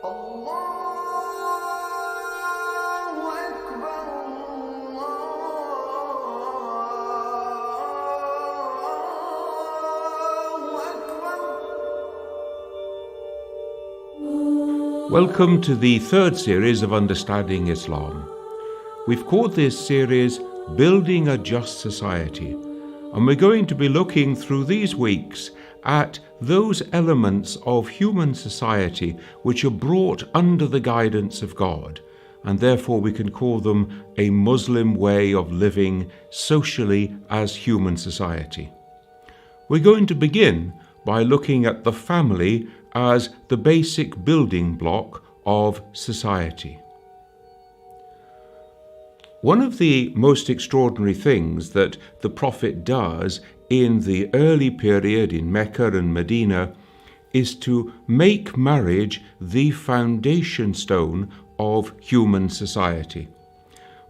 Welcome to the third series of Understanding Islam. We've called this series Building a Just Society, and we're going to be looking through these weeks at those elements of human society which are brought under the guidance of God, and therefore we can call them a Muslim way of living socially as human society. We're going to begin by looking at the family as the basic building block of society. One of the most extraordinary things that the Prophet does in the early period in Mecca and Medina is to make marriage the foundation stone of human society.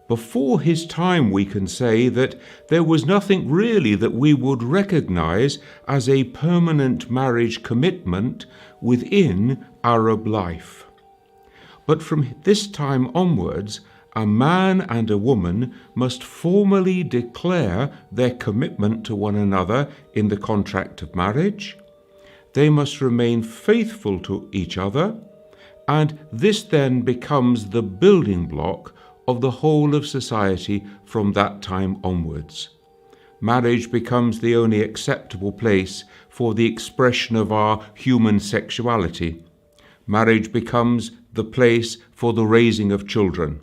Before his time, we can say that there was nothing really that we would recognize as a permanent marriage commitment within Arab life. But from this time onwards, a man and a woman must formally declare their commitment to one another in the contract of marriage. They must remain faithful to each other, and this then becomes the building block of the whole of society from that time onwards. Marriage becomes the only acceptable place for the expression of our human sexuality. Marriage becomes the place for the raising of children.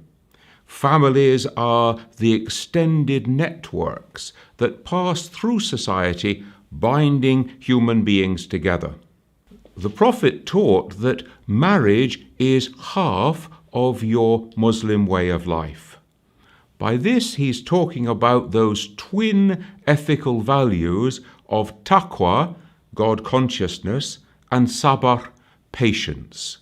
Families are the extended networks that pass through society, binding human beings together. The Prophet taught that marriage is half of your Muslim way of life. By this, he's talking about those twin ethical values of taqwa, God consciousness, and sabr, patience.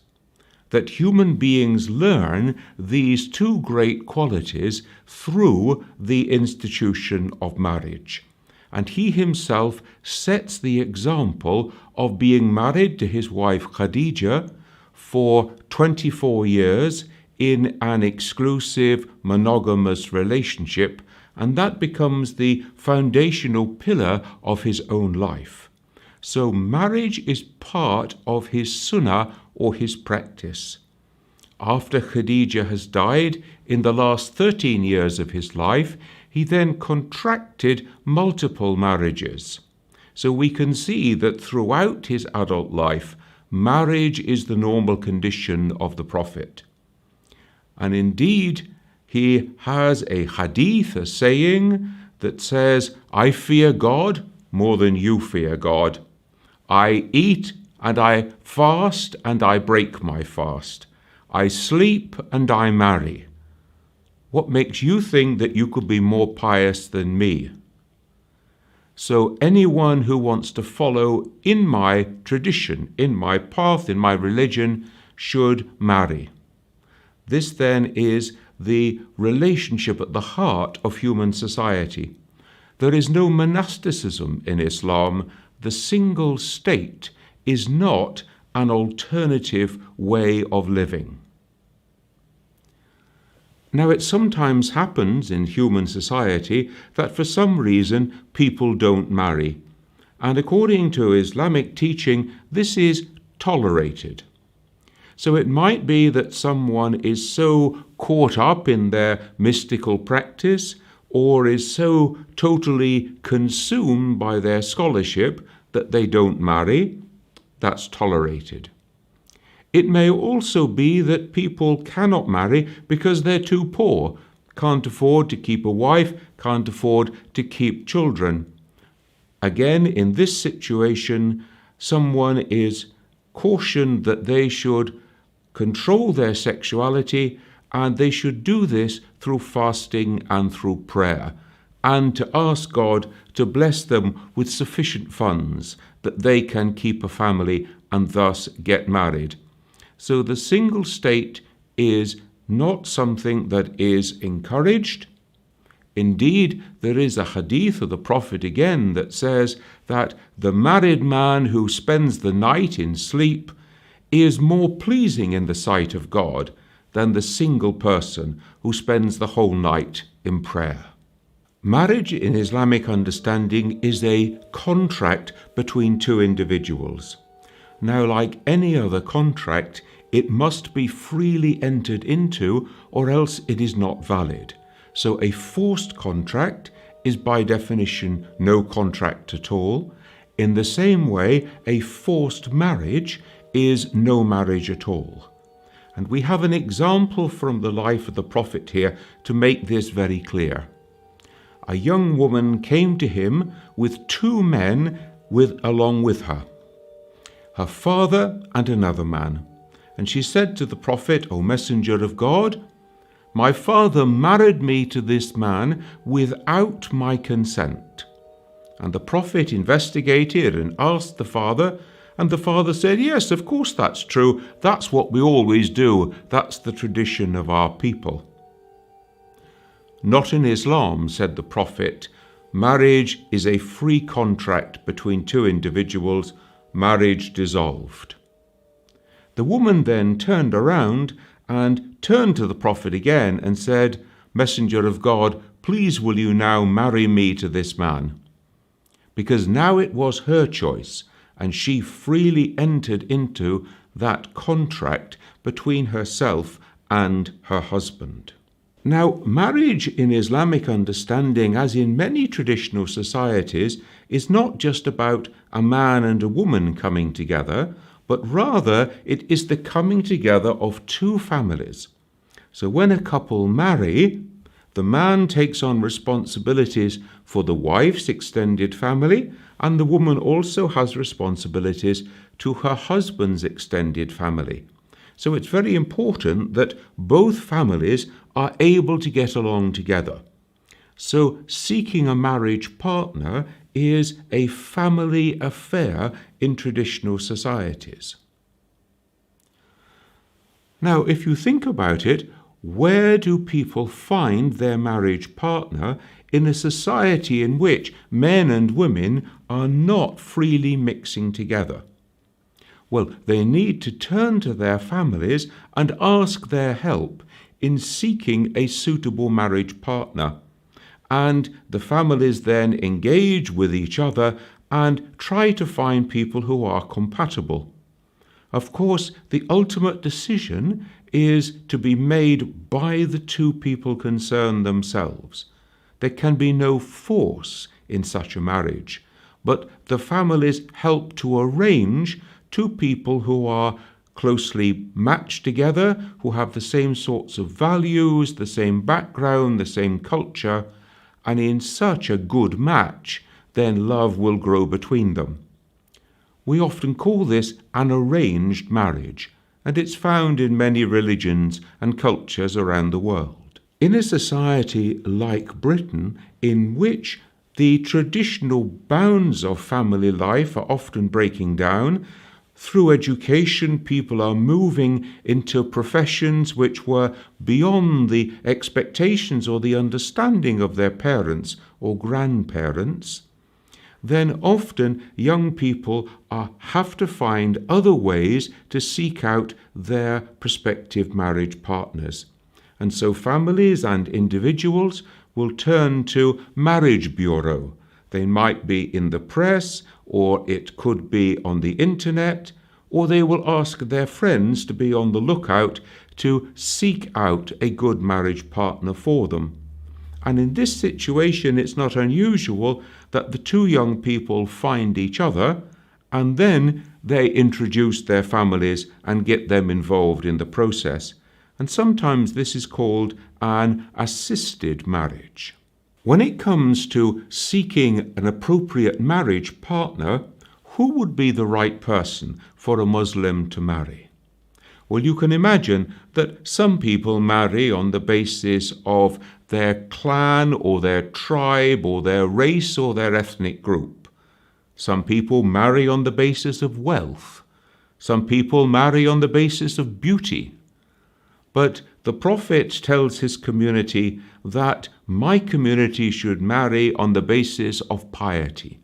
That human beings learn these two great qualities through the institution of marriage. And he himself sets the example of being married to his wife Khadija for 24 years in an exclusive monogamous relationship, and that becomes the foundational pillar of his own life. So marriage is part of his sunnah or his practice. After Khadija has died in the last 13 years of his life, he then contracted multiple marriages. So we can see that throughout his adult life, marriage is the normal condition of the Prophet. And indeed, he has a hadith, a saying that says, I fear God more than you fear God. I eat and I fast and I break my fast. I sleep and I marry. What makes you think that you could be more pious than me? So anyone who wants to follow in my tradition, in my path, in my religion, should marry. This then is the relationship at the heart of human society. There is no monasticism in Islam. The single state is not an alternative way of living. Now, it sometimes happens in human society that for some reason people don't marry. And according to Islamic teaching, this is tolerated. So it might be that someone is so caught up in their mystical practice or is so totally consumed by their scholarship that they don't marry. That's tolerated. It may also be that people cannot marry because they're too poor, can't afford to keep a wife, can't afford to keep children. Again, in this situation, someone is cautioned that they should control their sexuality, and they should do this through fasting and through prayer, and to ask God to bless them with sufficient funds that they can keep a family and thus get married. So the single state is not something that is encouraged. Indeed, there is a hadith of the Prophet again that says that the married man who spends the night in sleep is more pleasing in the sight of God than the single person who spends the whole night in prayer. Marriage in Islamic understanding is a contract between two individuals. Now, like any other contract, it must be freely entered into, or else it is not valid. So a forced contract is by definition no contract at all. In the same way, a forced marriage is no marriage at all. And we have an example from the life of the Prophet here to make this very clear. A young woman came to him with two men along with her, her father and another man. And she said to the Prophet, "O Messenger of God, my father married me to this man without my consent." And the Prophet investigated and asked the father, and the father said, "Yes, of course that's true. That's what we always do. That's the tradition of our people." "Not in Islam," said the Prophet. "Marriage is a free contract between two individuals. Marriage dissolved." The woman then turned around and turned to the Prophet again and said, "Messenger of God, please will you now marry me to this man?" Because now it was her choice, and she freely entered into that contract between herself and her husband. Now, marriage in Islamic understanding, as in many traditional societies, is not just about a man and a woman coming together, but rather it is the coming together of two families. So when a couple marry, the man takes on responsibilities for the wife's extended family, and the woman also has responsibilities to her husband's extended family. So it's very important that both families are able to get along together. So seeking a marriage partner is a family affair in traditional societies. Now, if you think about it, where do people find their marriage partner in a society in which men and women are not freely mixing together? Well, they need to turn to their families and ask their help in seeking a suitable marriage partner. And the families then engage with each other and try to find people who are compatible. Of course, the ultimate decision is to be made by the two people concerned themselves. There can be no force in such a marriage, but the families help to arrange two people who are closely matched together, who have the same sorts of values, the same background, the same culture, and in such a good match, then love will grow between them. We often call this an arranged marriage, and it's found in many religions and cultures around the world. In a society like Britain, in which the traditional bounds of family life are often breaking down, through education, people are moving into professions which were beyond the expectations or the understanding of their parents or grandparents, then often young people have to find other ways to seek out their prospective marriage partners. And so families and individuals will turn to marriage bureau. They might be in the press, or it could be on the internet, or they will ask their friends to be on the lookout to seek out a good marriage partner for them. And in this situation, it's not unusual that the two young people find each other, and then they introduce their families and get them involved in the process. And sometimes this is called an assisted marriage. When it comes to seeking an appropriate marriage partner, who would be the right person for a Muslim to marry? Well, you can imagine that some people marry on the basis of their clan or their tribe or their race or their ethnic group. Some people marry on the basis of wealth. Some people marry on the basis of beauty. But the Prophet tells his community that my community should marry on the basis of piety.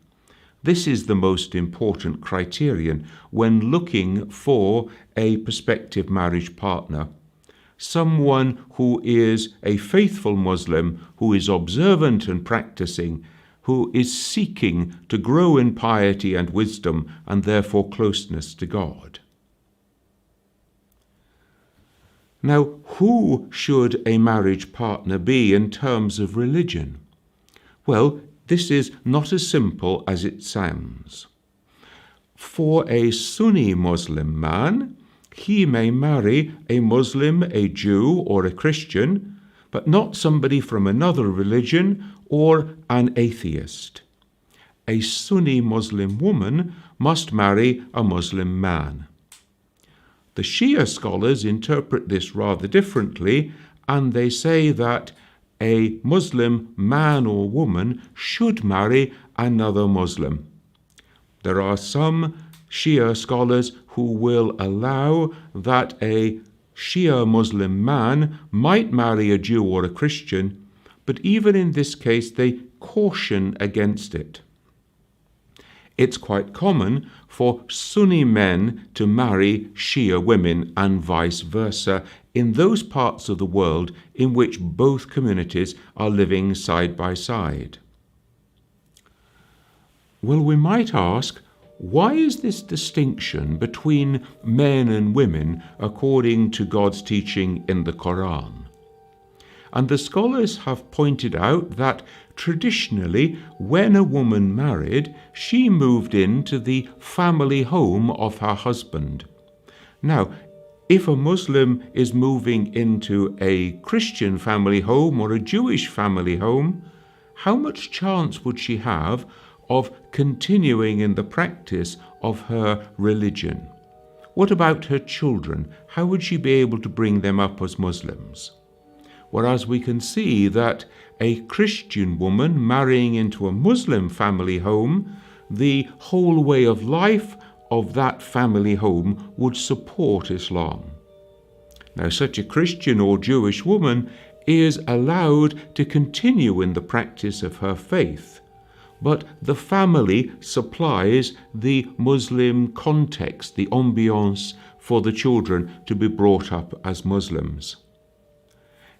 This is the most important criterion when looking for a prospective marriage partner. Someone who is a faithful Muslim, who is observant and practicing, who is seeking to grow in piety and wisdom and therefore closeness to God. Now, who should a marriage partner be in terms of religion? Well, this is not as simple as it sounds. For a Sunni Muslim man, he may marry a Muslim, a Jew, or a Christian, but not somebody from another religion or an atheist. A Sunni Muslim woman must marry a Muslim man. The Shia scholars interpret this rather differently, and they say that a Muslim man or woman should marry another Muslim. There are some Shia scholars who will allow that a Shia Muslim man might marry a Jew or a Christian, but even in this case they caution against it. It's quite common for Sunni men to marry Shia women and vice versa in those parts of the world in which both communities are living side by side. Well, we might ask, why is this distinction between men and women according to God's teaching in the Quran? And the scholars have pointed out that traditionally, when a woman married, she moved into the family home of her husband. Now, if a Muslim is moving into a Christian family home or a Jewish family home, how much chance would she have of continuing in the practice of her religion? What about her children? How would she be able to bring them up as Muslims? Whereas we can see that a Christian woman marrying into a Muslim family home, the whole way of life of that family home would support Islam. Now, such a Christian or Jewish woman is allowed to continue in the practice of her faith, but the family supplies the Muslim context, the ambiance for the children to be brought up as Muslims.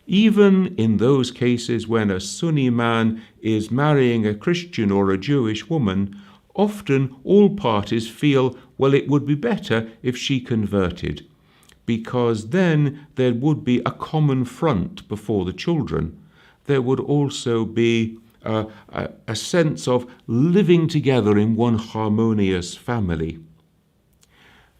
Even in those cases when a Sunni man is marrying a Christian or a Jewish woman, often all parties feel, well, it would be better if she converted, because then there would be a common front before the children. There would also be a sense of living together in one harmonious family.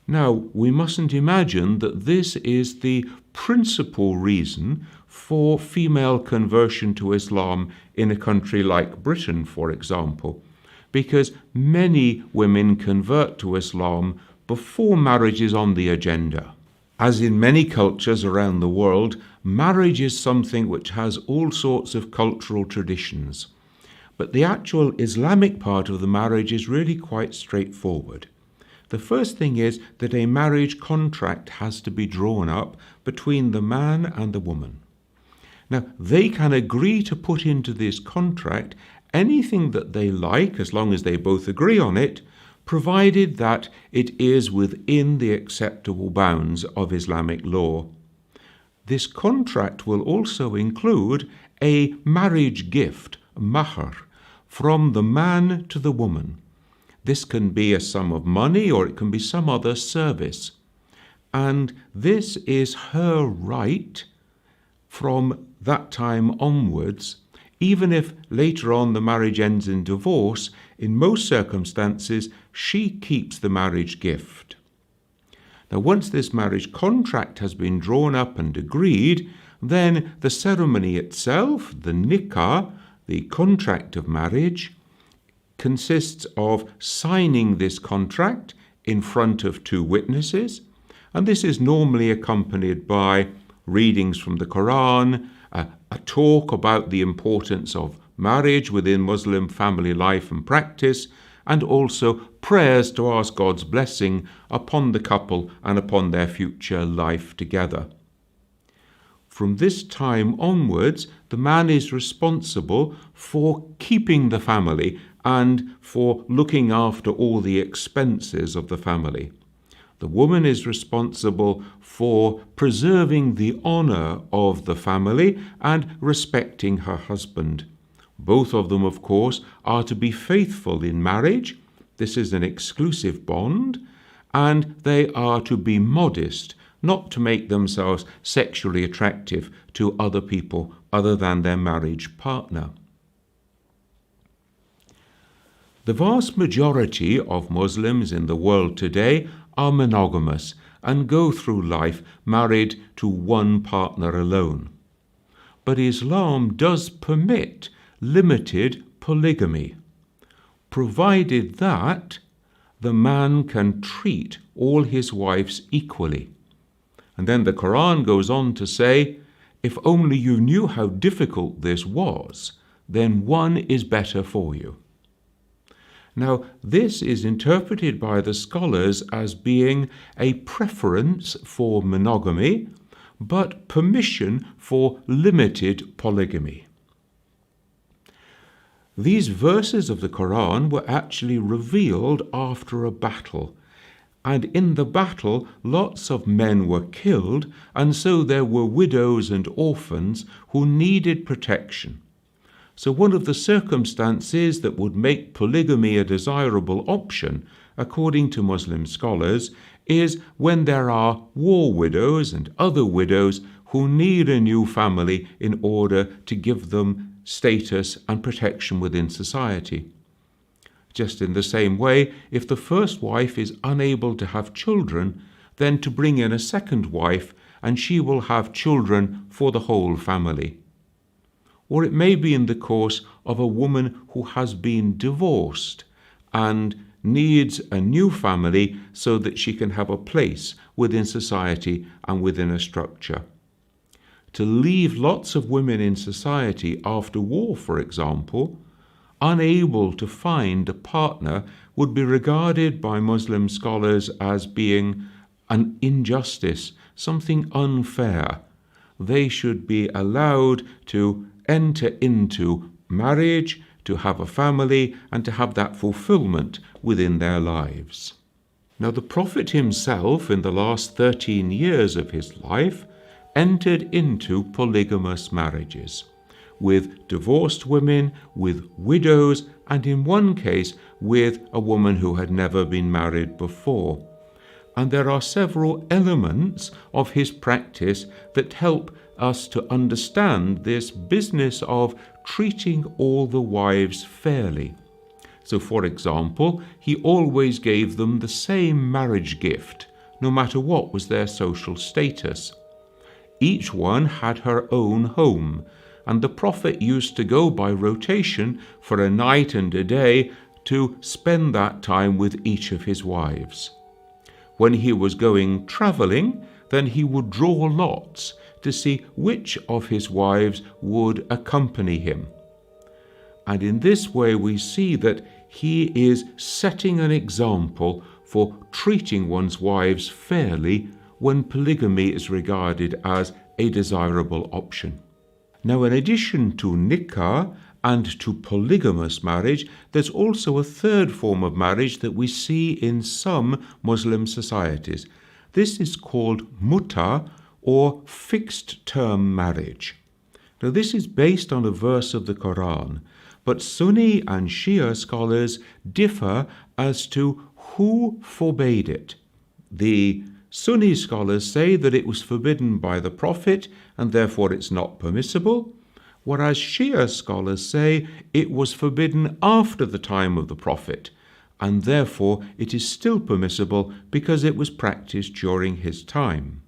Now, we mustn't imagine that this is the principal reason for female conversion to Islam in a country like Britain, for example, because many women convert to Islam before marriage is on the agenda. As in many cultures around the world, marriage is something which has all sorts of cultural traditions. But the actual Islamic part of the marriage is really quite straightforward. The first thing is that a marriage contract has to be drawn up between the man and the woman. Now, they can agree to put into this contract anything that they like, as long as they both agree on it, provided that it is within the acceptable bounds of Islamic law. This contract will also include a marriage gift, mahr, from the man to the woman. This can be a sum of money or it can be some other service. And this is her right from that time onwards, even if later on the marriage ends in divorce. In most circumstances, she keeps the marriage gift. Now, once this marriage contract has been drawn up and agreed, then the ceremony itself, the nikah, the contract of marriage, consists of signing this contract in front of two witnesses, and this is normally accompanied by readings from the Quran, a talk about the importance of marriage within Muslim family life and practice, and also prayers to ask God's blessing upon the couple and upon their future life together. From this time onwards, the man is responsible for keeping the family and for looking after all the expenses of the family. The woman is responsible for preserving the honor of the family and respecting her husband. Both of them, of course, are to be faithful in marriage. This is an exclusive bond, and they are to be modest, not to make themselves sexually attractive to other people other than their marriage partner. The vast majority of Muslims in the world today are monogamous and go through life married to one partner alone. But Islam does permit limited polygamy, provided that the man can treat all his wives equally. And then the Quran goes on to say, if only you knew how difficult this was, then one is better for you. Now, this is interpreted by the scholars as being a preference for monogamy, but permission for limited polygamy. These verses of the Quran were actually revealed after a battle, and in the battle lots of men were killed, and so there were widows and orphans who needed protection. So one of the circumstances that would make polygamy a desirable option, according to Muslim scholars, is when there are war widows and other widows who need a new family in order to give them status and protection within society. Just in the same way, if the first wife is unable to have children, then to bring in a second wife, and she will have children for the whole family. Or it may be in the course of a woman who has been divorced and needs a new family so that she can have a place within society and within a structure. To leave lots of women in society after war, for example, unable to find a partner, would be regarded by Muslim scholars as being an injustice, something unfair. They should be allowed to enter into marriage, to have a family, and to have that fulfillment within their lives. Now, the Prophet himself, in the last 13 years of his life, entered into polygamous marriages with divorced women, with widows, and in one case with a woman who had never been married before. And there are several elements of his practice that help us to understand this business of treating all the wives fairly. So, for example, he always gave them the same marriage gift, no matter what was their social status. Each one had her own home, and the Prophet used to go by rotation for a night and a day to spend that time with each of his wives. When he was going travelling, then he would draw lots to see which of his wives would accompany him. And in this way we see that he is setting an example for treating one's wives fairly when polygamy is regarded as a desirable option. Now, in addition to nikah and to polygamous marriage, there's also a third form of marriage that we see in some Muslim societies. This is called muta, or fixed-term marriage. Now, this is based on a verse of the Quran, but Sunni and Shia scholars differ as to who forbade it. The Sunni scholars say that it was forbidden by the Prophet and therefore it's not permissible, whereas Shia scholars say it was forbidden after the time of the Prophet and therefore it is still permissible because it was practiced during his time.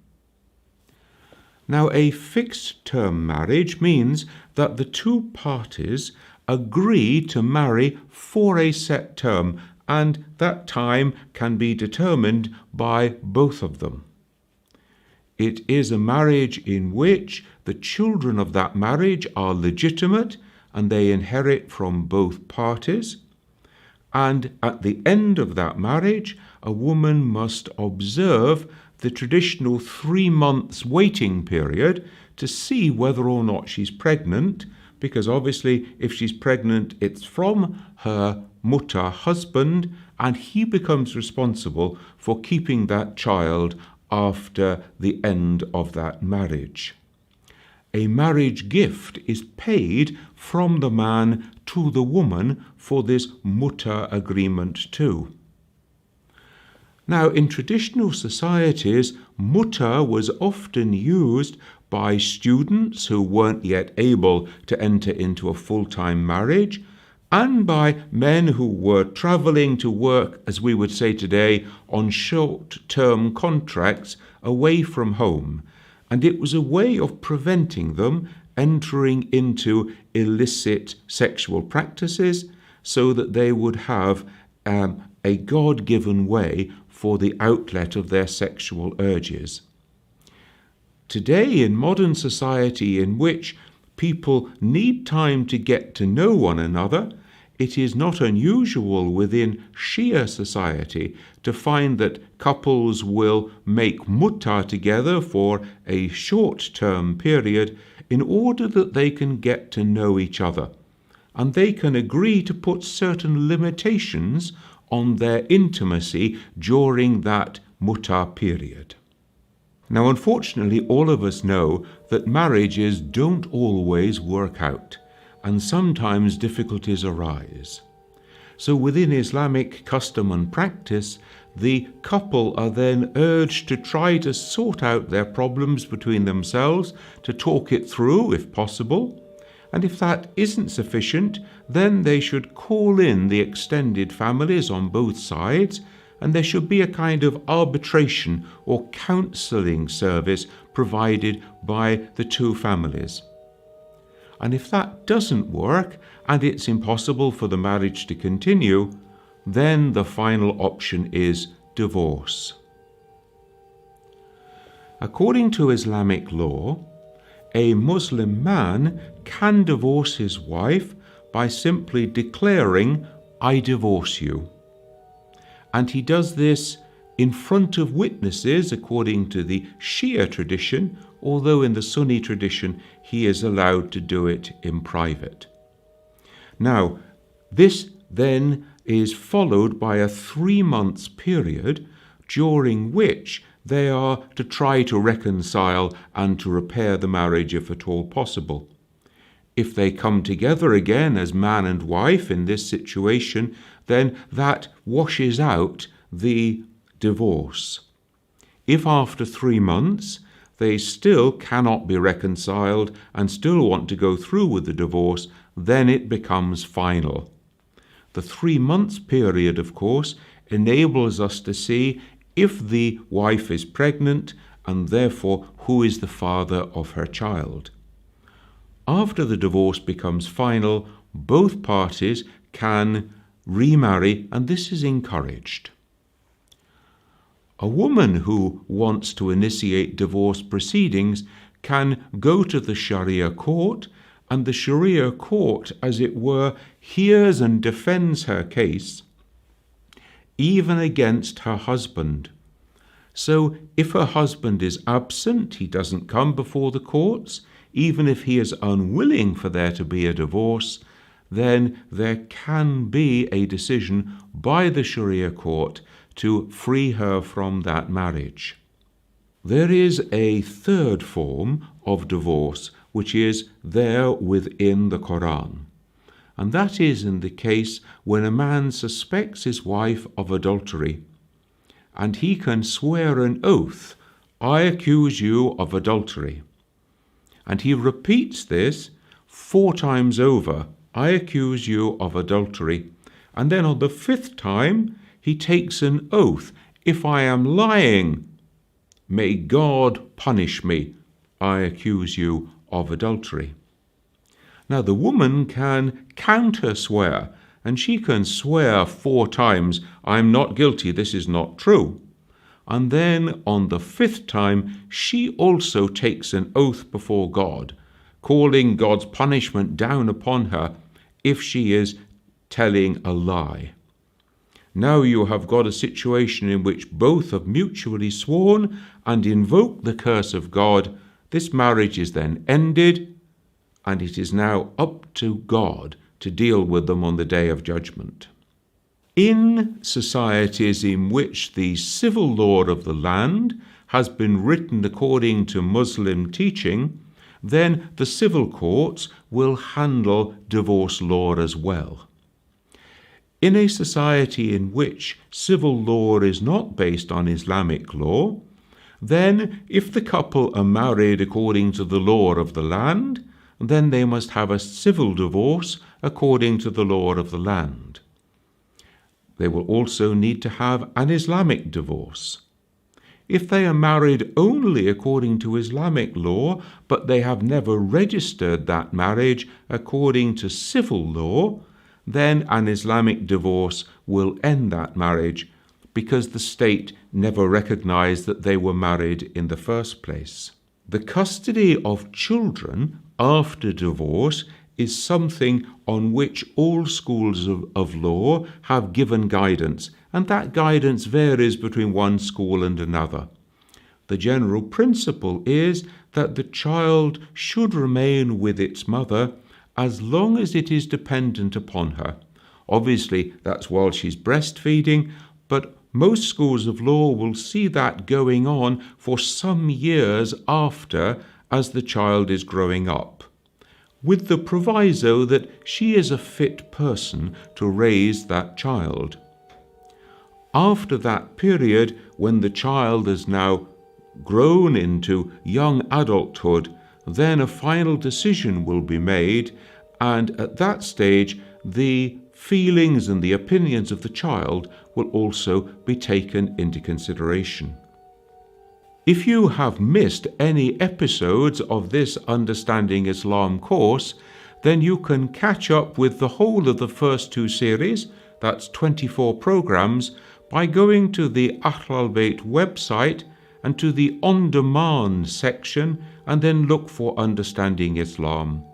Now, a fixed-term marriage means that the two parties agree to marry for a set term, and that time can be determined by both of them. It is a marriage in which the children of that marriage are legitimate and they inherit from both parties. And at the end of that marriage, a woman must observe the traditional 3 months waiting period to see whether or not she's pregnant because obviously if she's pregnant, it's from her mutter husband, and he becomes responsible for keeping that child after the end of that marriage. A marriage gift is paid from the man to the woman for this mutter agreement too. Now, in traditional societies, mutter was often used by students who weren't yet able to enter into a full-time marriage, and by men who were travelling to work, as we would say today, on short-term contracts away from home. And it was a way of preventing them entering into illicit sexual practices, so that they would have a God-given way for the outlet of their sexual urges. Today, in modern society in which people need time to get to know one another, it is not unusual within Shia society to find that couples will make mutar together for a short-term period in order that they can get to know each other, and they can agree to put certain limitations on their intimacy during that mutar period. Now, unfortunately, all of us know that marriages don't always work out, and sometimes difficulties arise. So within Islamic custom and practice, the couple are then urged to try to sort out their problems between themselves, to talk it through if possible, and if that isn't sufficient, then they should call in the extended families on both sides, and there should be a kind of arbitration or counselling service provided by the two families. And if that doesn't work, and it's impossible for the marriage to continue, then the final option is divorce. According to Islamic law, a Muslim man can divorce his wife by simply declaring, "I divorce you." And he does this in front of witnesses according to the Shia tradition, although in the Sunni tradition he is allowed to do it in private. Now, this then is followed by a 3-month period during which they are to try to reconcile and to repair the marriage if at all possible. If they come together again as man and wife in this situation, then that washes out the divorce. If after 3 months they still cannot be reconciled and still want to go through with the divorce, then it becomes final. The 3-month period, of course, enables us to see if the wife is pregnant, and therefore who is the father of her child. After the divorce becomes final, both parties can remarry, and this is encouraged. A woman who wants to initiate divorce proceedings can go to the Sharia court, and the Sharia court, as it were, hears and defends her case, even against her husband. So if her husband is absent, he doesn't come before the courts, even if he is unwilling for there to be a divorce, then there can be a decision by the Sharia court to free her from that marriage. There is a third form of divorce which is there within the Quran, and that is in the case when a man suspects his wife of adultery, and he can swear an oath, "I accuse you of adultery." And he repeats this 4 times over, "I accuse you of adultery." And then on the 5th time, he takes an oath, "If I am lying, may God punish me. I accuse you of adultery." Now the woman can counter swear, and she can swear 4 times, "I'm not guilty, this is not true." And then on the 5th time, she also takes an oath before God, calling God's punishment down upon her if she is telling a lie. Now you have got a situation in which both have mutually sworn and invoked the curse of God. This marriage is then ended, and it is now up to God to deal with them on the day of judgment. In societies in which the civil law of the land has been written according to Muslim teaching, then the civil courts will handle divorce law as well. In a society in which civil law is not based on Islamic law, then if the couple are married according to the law of the land, then they must have a civil divorce according to the law of the land. They will also need to have an Islamic divorce. If they are married only according to Islamic law, but they have never registered that marriage according to civil law, then an Islamic divorce will end that marriage because the state never recognized that they were married in the first place. The custody of children after divorce is something on which all schools of law have given guidance, and that guidance varies between one school and another. The general principle is that the child should remain with its mother as long as it is dependent upon her. Obviously, that's while she's breastfeeding, but most schools of law will see that going on for some years after, as the child is growing up, with the proviso that she is a fit person to raise that child. After that period, when the child is now grown into young adulthood, then a final decision will be made, and at that stage, the feelings and the opinions of the child will also be taken into consideration. If you have missed any episodes of this Understanding Islam course, then you can catch up with the whole of the first two series, that's 24 programs, by going to the Ahlul Bayt website and to the on-demand section, and then look for Understanding Islam.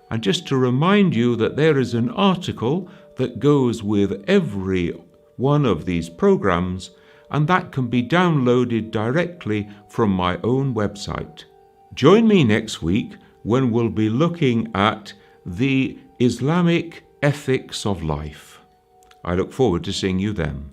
And just to remind you that there is an article that goes with every one of these programs, and that can be downloaded directly from my own website. Join me next week when we'll be looking at the Islamic ethics of life. I look forward to seeing you then.